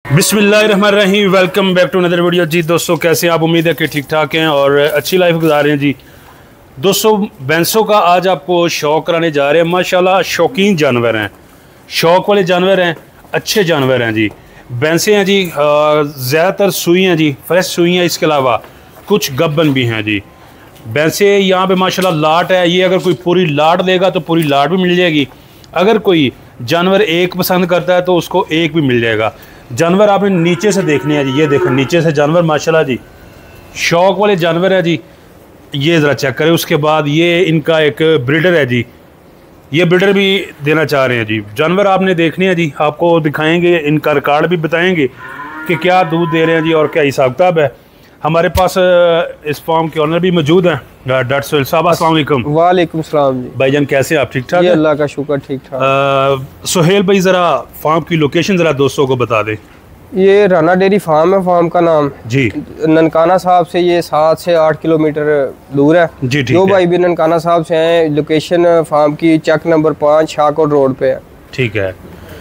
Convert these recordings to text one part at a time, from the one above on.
बिस्मिल्लाहिर्रहमानिर्रहीम, welcome back to another video. जी दोस्तों, कैसे हैं आप? उम्मीद है कि ठीक ठाक हैं और अच्छी लाइफ गुजार रहे हैं। जी दोस्तों, भैंसों का आज आपको शौक कराने जा रहे हैं। माशाल्लाह शौकीन जानवर हैं, शौक वाले जानवर हैं, अच्छे जानवर हैं जी। भैंसें हैं जी, ज़्यादातर सुई हैं जी, फ्रेश सुई हैं। इसके अलावा कुछ गब्बन भी हैं जी। भैंसें यहाँ पे माशाल्लाह लाट है। ये अगर कोई पूरी लाट लेगा तो पूरी लाट भी मिल जाएगी। अगर कोई जानवर एक पसंद करता है तो उसको एक भी मिल जाएगा। जानवर आपने नीचे से देखने हैं जी, ये देखो नीचे से जानवर माशाल्लाह जी, शौक वाले जानवर है जी। ये ज़रा चेक करें। उसके बाद ये इनका एक ब्रीडर है जी, ये ब्रीडर भी देना चाह रहे हैं जी। जानवर आपने देखने हैं जी, आपको दिखाएंगे, इनका रिकॉर्ड भी बताएंगे कि क्या दूध दे रहे हैं जी और क्या हिसाब किताब है। हमारे पास इस फार्म के ऑनर भी मौजूद हैं, डॉक्टर सोहेल साहब। अस्सलाम वालेकुम। वालेकुम सलाम जी। भाईजान कैसे हैं आप? ठीक ठाक? अल्लाह का शुक्र, ठीक ठाक। सोहेल भाई ज़रा फार्म की लोकेशन ज़रा दोस्तों को बता दें। ये राना डेयरी फार्म है, फार्म का नाम जी। ननकाना साहब से ये 7 से 8 किलोमीटर दूर है जी, ठीक जो है। भाई भी ननकाना साहब से हैं, लोकेशन फार्म की चक नंबर 5 शाहकोट रोड पे है। ठीक है,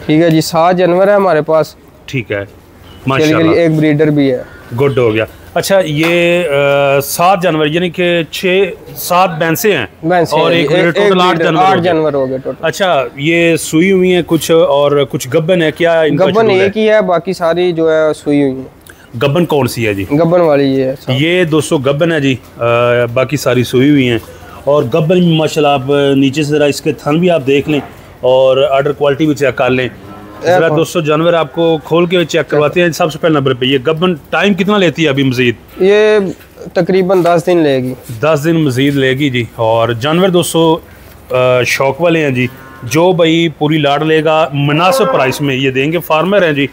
ठीक है जी। 7 जानवर है हमारे पास। ठीक है, चलिए, माशाल्लाह, एक ब्रीडर भी है। गुड हो गया। अच्छा, ये 7 जानवर यानी कि 6-7 भैंसें हैं भैंसें और हैं एक जी, टोटल 8 जानवर 8 हो गए। जानवर हो गए टोटल। अच्छा, ये सुई हुई हैं कुछ और कुछ गब्बन है क्या? इनका गब्बन शेड्यूल एक ही है, बाकी सारी जो है सुई हुई है। गब्बन कौन सी है जी? गब्बन वाली ये है। ये 200 गब्बन है जी, बाकी सारी सुई हुई हैं। और गब्बन भी माशाल्लाह, आप नीचे से ज़रा इसके थन भी आप देख लें और आर्डर क्वालिटी भी चेक कर लें। ज़रा 200 जानवर आपको खोल के चेक करवाते हैं। सबसे पहले नंबर पे ये गब्बन टाइम कितना लेती है अभी मज़ीद? ये तकरीबन 10 दिन लेगी। 10 दिन मज़ीद लेगी जी। और जानवर 200 शौक वाले हैं जी, जो भाई पूरी लाड़ लेगा मुनासिब प्राइस में ये देंगे। फार्मर हैं जी।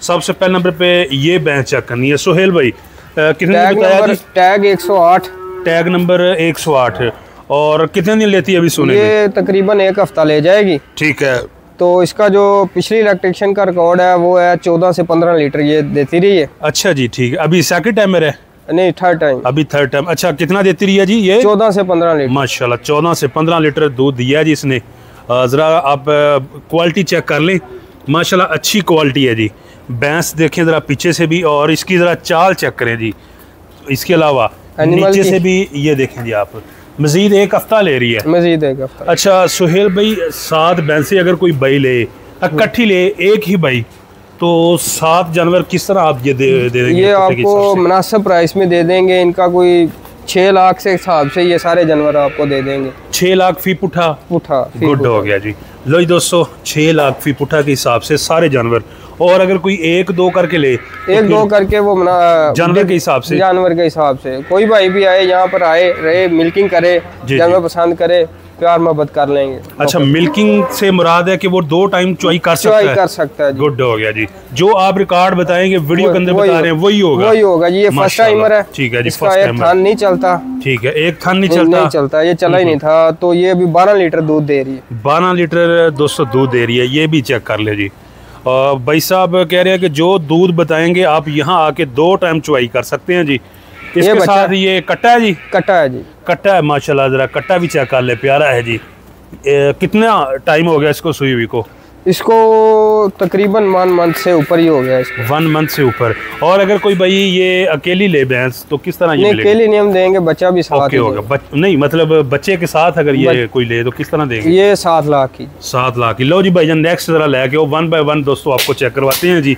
सबसे पहले नंबर पे ये भैंस चेक करनी है। सोहेल भाई कितने टैग बताया नंबर जी? टैग 108। Tag number 108। और कितने दिन लेती है अभी सोने में? ये तकरीबन 1 हफ्ता ले जाएगी। ठीक है। तो इसका जो पिछली लैक्टेशन का रिकॉर्ड है वो है 14 से 15 लीटर ये देती रही है। अच्छा जी, ठीक है। अभी सेकंड टाइम है? नहीं, थर्ड टाइम। अभी थर्ड टाइम। अच्छा, कितना देती रही है जी ये? 14 से 15 लीटर। माशाल्लाह 14 से 15 लीटर दूध दिया है जी इसने। ज़रा आप क्वालिटी चेक कर लें, माशाल्लाह अच्छी क्वालिटी है जी। भैंस देखें ज़रा पीछे से भी, और इसकी ज़रा चाल चेक करें जी। इसके अलावा नीचे से भी ये देखें जी आप। मज़ीद 1 हफ्ता ले रही है। मज़ीद 1 हफ्ता। अच्छा सुहेल भाई, 7 भैंसें अगर कोई भाई ले, इकट्ठी ले, एक ही भाई, तो 7 जानवर किस तरह आप ये दे देंगे? ये आपको मुनासिब प्राइस में दे देंगे। इनका कोई 6 लाख से हिसाब से ये सारे जानवर आपको दे देंगे। 6 लाख फी पुठा? गुड हो गया जी। लो जी दोस्तों, 6 लाख फी पुठा के हिसाब से सारे जानवर। और अगर कोई 1-2 करके ले, 1-2 करके वो जानवर के हिसाब से, जानवर के हिसाब से कोई भाई भी आए यहाँ पर आए रहे, मिल्किंग करे, जानवर पसंद करे, प्यार मोहब्बत कर लेंगे। अच्छा, मिल्किंग से मुराद है कि वो 2 टाइम चॉइस कर सकता है। गुड हो गया जी। जो आप रिकॉर्ड बताएंगे वीडियो के अंदर बता रहे हैं वही होगा जी। ये फर्स्ट टाइमर है। ठीक है जी। इसका एक थान नहीं चलता। ठीक है, एक थान नहीं चलता, ये चला ही नहीं था। तो ये अभी 12 लीटर दूध दे रही है। 12 लीटर 200 दूध दे रही है। ये भी चेक कर ले जी। और भाई साहब कह रहे हैं कि जो दूध बताएंगे आप यहाँ आके 2 टाइम चुवाई कर सकते हैं जी। इसके साथ ये कट्टा है जी? कट्टा है जी। कट्टा है माशाल्लाह। ज़रा कट्टा भी चेक कर ले, प्यारा है जी। कितना टाइम हो गया इसको सुई हुई को? इसको तकरीबन 1 मंथ से ऊपर ही हो गया इसको। 1 मंथ से ऊपर। और अगर कोई भाई ये अकेली ले भैंस तो किस तरह? ये अकेली नहीं हम देंगे, बच्चा भी साथ होगा। नहीं मतलब बच्चे के साथ अगर ये कोई ले तो किस तरह देंगे? ये 7 लाख की। 7 लाख की। लो जी भाईजान, नेक्स्ट जरा लेके वो 1 बाय 1 दोस्तों आपको चेक करवाते हैं जी।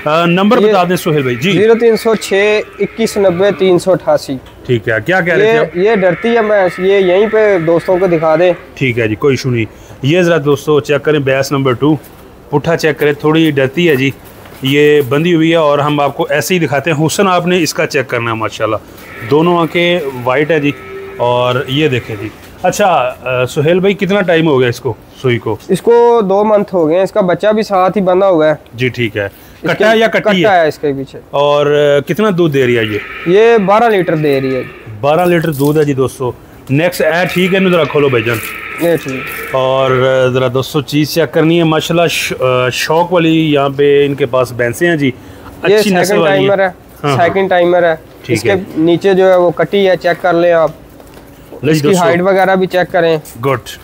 नंबर बता दें सोहेल भाई जी। 0306 2190 388। ठीक है। क्या कह रहे थे? ये डरती है भैंस, ये यहीं पे दोस्तों को दिखा दे। ठीक है जी, कोई इशू नहीं। ये ज़रा दोस्तों चेक करें, भैंस नंबर 2 पुट्ठा चेक करें, थोड़ी डरती है जी। ये बंधी हुई है और हम आपको ऐसे ही दिखाते हैं। हुसन आपने इसका चेक करना है माशाल्लाह। दोनों आंखें वाइट है जी। और ये देखें जी। अच्छा सुहेल भाई, कितना टाइम हो गया इसको सुई को? इसको 2 मंथ हो गए। इसका बच्चा भी साथ ही बंधा हुआ है जी। ठीक है। कट्टा है या कट्टी है इसके पीछे? और कितना दूध दे रही है ये 12 लीटर दे रही है। 12 लीटर दूध है जी दोस्तों। नेक्स्ट है, ठीक है, ज़रा खोलो भाईजान। ये ठीक। और ज़रा दोस्तों चीज़ चेक करनी है माशाल्लाह। शौक वाली यहाँ पे इनके पास भैंसें हैं जी, अच्छी नस्ल वाली है। सेकंड टाइमर है। इसके नीचे जो है वो कटी है, चेक कर लें आप। इसकी हाइट वगैरह भी चेक करें। गुड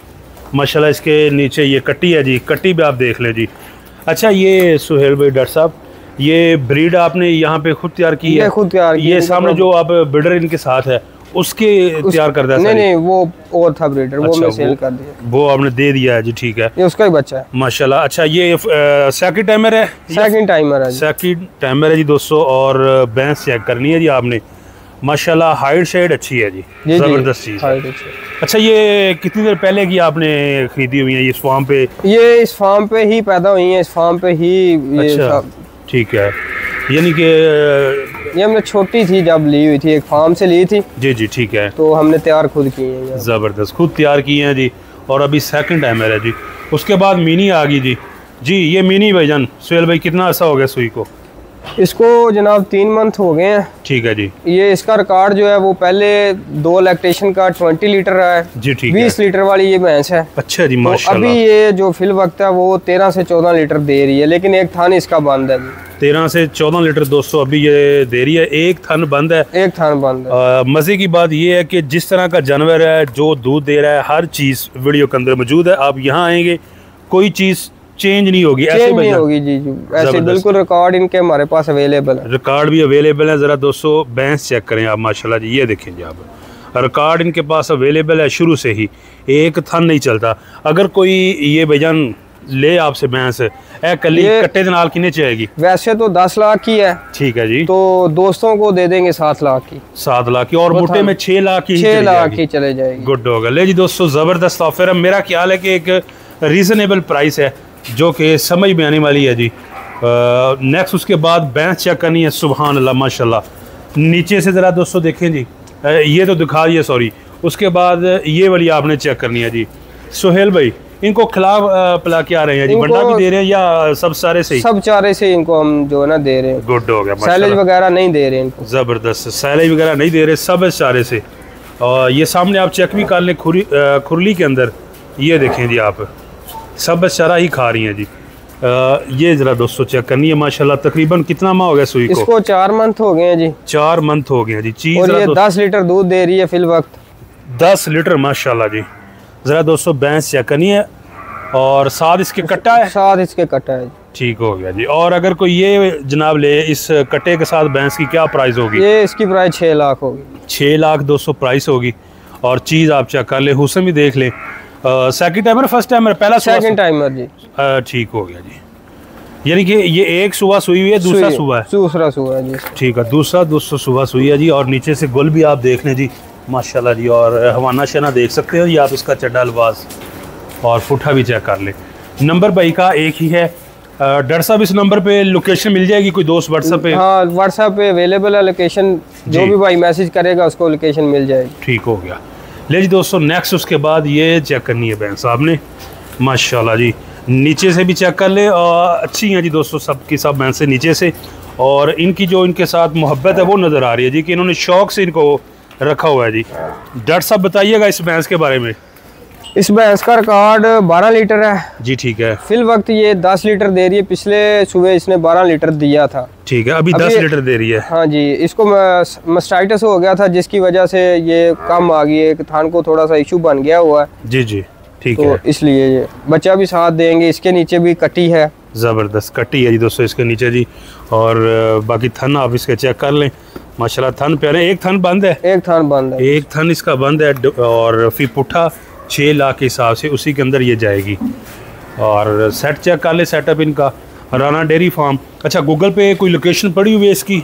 माशाल्लाह। इसके नीचे ये कटी है जी, कटी भी आप देख लें जी। अच्छा ये सुहेल भाई डॉक्टर साहब, ये ब्रीड आपने यहाँ पे खुद तैयार की है? खुद तैयार की। ये सामने जो आप ब्रीडर इनके साथ है उसके तैयार कर दिया? नहीं, वो और था ब्रीडर। अच्छा, वो मैं सेल कर दिया। वो आपने दे दिया है जी, ठीक है। ये उसका ही बच्चा है माशाल्लाह। अच्छा, ये सेकंड टाइमर है? सेकंड टाइमर है, सेकंड टाइमर है जी दोस्तों। और भैंस चेक करनी है जी आपने, माशाल्लाह हाइट शेड अच्छी है जी, जबरदस्त चीज है। अच्छा, ये कितनी देर पहले की आपने खरीदी हुई है इस फार्म पे? ये इस फार्म पे ही पैदा हुई है, इस फार्म पे ही। अच्छा, ठीक है। यानी कि ये हमने छोटी थी जब ली हुई थी, एक फार्म से ली थी। जी जी, ठीक है। तो हमने तैयार खुद की है। ज़बरदस्त, खुद तैयार की हैं जी। और अभी सेकंड टाइमर है जी। उसके बाद मिनी आ गई जी। जी, ये मिनी भाईजान सुहेल भाई कितना ऐसा हो गया सुई को? इसको जनाब 3 मंथ हो गए हैं। ठीक है जी। ये इसका रिकॉर्ड जो है वो पहले 2 लैक्टेशन का 20 लीटर रहा है जी, ठीक 20 लीटर वाली ये भैंस है। अच्छा जी, तो माशाल्लाह। अभी ये जो फिल वक्त है वो 13 से 14 लीटर दे रही है, लेकिन एक थान इसका बंद है जी। 13 से 14 लीटर दोस्तों अभी ये दे रही है, एक थन बंद है। एक थान बंद है। मज़े की बात ये है कि जिस तरह का जानवर है, जो दूध दे रहा है, हर चीज़ वीडियो के अंदर मौजूद है। आप यहाँ आएंगे कोई चीज़ चेंज नहीं होगी, ऐसे नहीं होगी जी जी, ऐसे बिल्कुल रिकॉर्ड इनके हमारे पास अवेलेबल है। रिकॉर्ड भी अवेलेबल है। ज़रा दोस्तों भैंस चेक करें आप, माशाल्लाह जी, ये देखें जी आप, रिकॉर्ड इनके पास अवेलेबल है शुरू से ही, एक थन नहीं चलता। अगर कोई ये भाईजान ले आपसे भैंस कली कट्टे के नाल कितने चाहिएगी? वैसे तो 10 लाख की है। ठीक है जी। तो दोस्तों को दे देंगे 7 लाख की। 7 लाख की, और मोटे में 6 लाख की? 6 लाख की चले जाएगी। गुड होगा। ले जी दोस्तों, ज़बरदस्त ऑफर है। मेरा ख्याल है कि एक रीज़नेबल प्राइस है जो कि समझ में आने वाली है जी। नेक्स्ट उसके बाद भैंस चेक करनी है। सुभान अल्लाह, माशाल्लाह। नीचे से ज़रा दोस्तों देखें जी, ये तो दिखा दिए, सॉरी। उसके बाद ये वाली आपने चेक करनी है जी। सुहेल भाई, इनको खिला पिला के आ रहे हैं जी? बंडा भी दे रहे हैं या सब सारे से? सब चारे से इनको हम जो है ना दे रहे हैं। गुड हो गया। सैलेज वगैरह नहीं दे रहे इनको। ज़बरदस्त, सैलेज वगैरह नहीं दे रहे, सब चारे से। और ये सामने आप चेक भी कर लें, खुरली के अंदर ये देखें जी आप, सब चारा ही खा रही हैं जी। ये ज़रा दोस्तों चेक करनी है। माशाल्लाह तकरीबन कितना माह हो गया सुई को? इसको 4 मंथ हो गए हैं जी। 4 मंथ हो गए हैं जी। चीज़ और ये 10 लीटर दूध दे रही है फिल वक्त। 10 लीटर, माशाल्लाह जी। ज़रा दोस्तों भैंस चेक करनी है। और साथ इसके कट्टा है? साथ इसके कट्टा है। ठीक हो गया जी। और अगर कोई ये जनाब ले, इस कट्टे के साथ भैंस की क्या प्राइस होगी? ये इसकी प्राइस 6 लाख होगी। 6 लाख दोस्तों प्राइस होगी। और चीज़ आप चेक कर ले, हुस्न भी देख ले। Second timer, first timer? पहला सेकंड टाइमर जी। ठीक हो गया जी। यानी कि ये एक सुबह सुई हुई है, दूसरा सुबह है? दूसरा सुबह है जी। ठीक है, दूसरा दोस्तों सुबह सुई है जी। और नीचे से गुल भी आप देख लें जी, माशाल्लाह जी। और हवाना शना देख सकते हो जी आप, इसका चड्डा लिबास और पुट्ठा भी चेक कर ले। नंबर भाई का एक ही है। डॉक्टर साहब, इस नंबर पे लोकेशन मिल जाएगी? कोई दोस्त व्हाट्सएप पे? हाँ, व्हाट्सएप पे अवेलेबल है लोकेशन। जो भी भाई मैसेज करेगा उसको लोकेशन मिल जाएगी। ठीक हो गया। ले जी दोस्तों, नेक्स्ट उसके बाद ये चेक करनी है भैंस आपने, माशाल्लाह जी। नीचे से भी चेक कर ले, और अच्छी हैं जी दोस्तों सब की सब भैंसें नीचे से। और इनकी जो इनके साथ मोहब्बत है वो नज़र आ रही है जी, कि इन्होंने शौक से इनको रखा हुआ है जी। डॉक्टर साहब बताइएगा इस भैंस के बारे में। इस भैंस का रिकॉर्ड 12 लीटर है जी, ठीक है। फिल वक्त ये 10 लीटर दे रही है। पिछले सुबह इसने 12 लीटर दिया था। ठीक है, अभी 10 लीटर दे रही है। हाँ जी, इसको मास्टाइटिस हो गया था जिसकी वजह से ये कम आ गई है, थान को थोड़ा सा इशू बन गया हुआ है। जी जी, ठीक तो है। इसलिए ये बच्चा भी साथ देंगे। इसके नीचे भी कटी है, ज़बरदस्त कटी है जी दोस्तों इसके नीचे जी। और बाकी थन आप इसके चेक कर लें, माशाल्लाह थन प्यारे। एक थन बंद है? एक थन बंद है। एक थन इसका बंद है। और फिर पुट्ठा 6 लाख के हिसाब से उसी के अंदर ये जाएगी। और सेट चेक कर ले, सेटअप इनका राना डेयरी फार्म। अच्छा, गूगल पे कोई लोकेशन पड़ी हुई है इसकी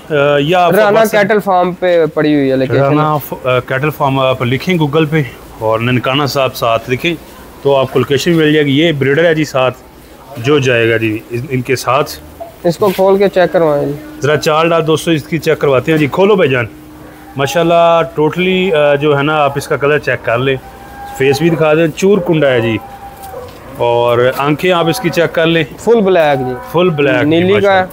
या? राना कैटल फार्म पे पड़ी हुई है लोकेशन। राना कैटल फार्म आप लिखें गूगल पे और ननकाना साहब साथ लिखें तो आपको लोकेशन मिल जाएगी। ये ब्रीडर है जी साथ जो जाएगा जी इनके साथ। इसको खोल के चेक करवाएं जी। ज़रा चाल डाल दोस्तों इसकी चेक करवाते हैं जी। खोलो भाईजान, माशाल्लाह टोटली जो है ना, आप इसका कलर चेक कर लें, फेस भी दिखा दें, चूर कुंडा है जी। और आंखें आप इसकी चेक कर लें, फुल ब्लैक जी, फुल ब्लैक नीली का है।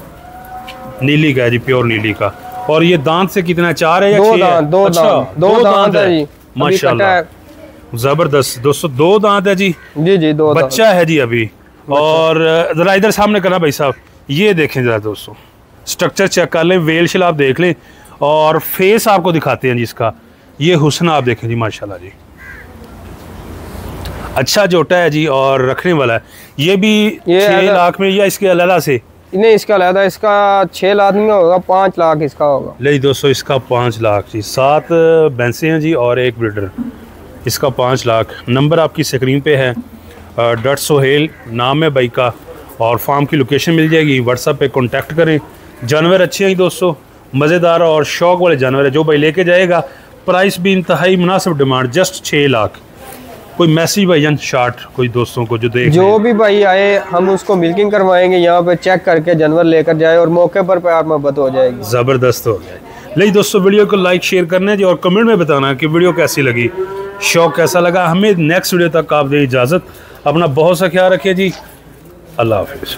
नीली का है जी, प्योर नीली का। और ये दांत से कितना, 4 है या 6 है? दो दांत है जी, माशाल्लाह जबरदस्त दोस्तों, 2 दांत है जी। जी जी, 2 बच्चा है जी अभी। और जरा इधर सामने करना भाई साहब, ये देखें जरा दोस्तों, स्ट्रक्चर चेक कर लें, वेल शेल आप देख लें, और फेस आपको दिखाते हैं जी इसका। ये हुस्न आप देखें जी, माशाल्लाह जी, अच्छा जोटा है जी और रखने वाला है। ये भी 6 लाख में या इसके अलावा से? नहीं इसका अलहदा, इसका 6 लाख नहीं होगा, 5 लाख इसका होगा। ले दोस्तों इसका 5 लाख जी। 7 भैंसें हैं जी और एक ब्रीडर, इसका 5 लाख। नंबर आपकी स्क्रीन पे है। डॉट सोहेल नाम है भाई का, और फार्म की लोकेशन मिल जाएगी। व्हाट्सएप पे कांटेक्ट करें। जानवर अच्छे हैं दोस्तों, मज़ेदार और शौक वाले जानवर है। जो भाई लेके जाएगा, प्राइस भी इंतहाई मुनासिब डिमांड, जस्ट 6 लाख। कोई मैसेज भाईजान शार्ट कोई दोस्तों को जो देख, जो भी भाई आए हम उसको मिल्किंग करवाएंगे, यहाँ पे चेक करके जानवर लेकर जाए और मौके पर प्यार मोहब्बत हो जाएगी, ज़बरदस्त हो जाए। ले दोस्तों वीडियो को लाइक शेयर करना जी, और कमेंट में बताना कि वीडियो कैसी लगी, शौक कैसा लगा। हमें नेक्स्ट वीडियो तक आप दें इजाज़त। अपना बहुत सा ख्याल रखिए जी। अल्लाह हाफिज़।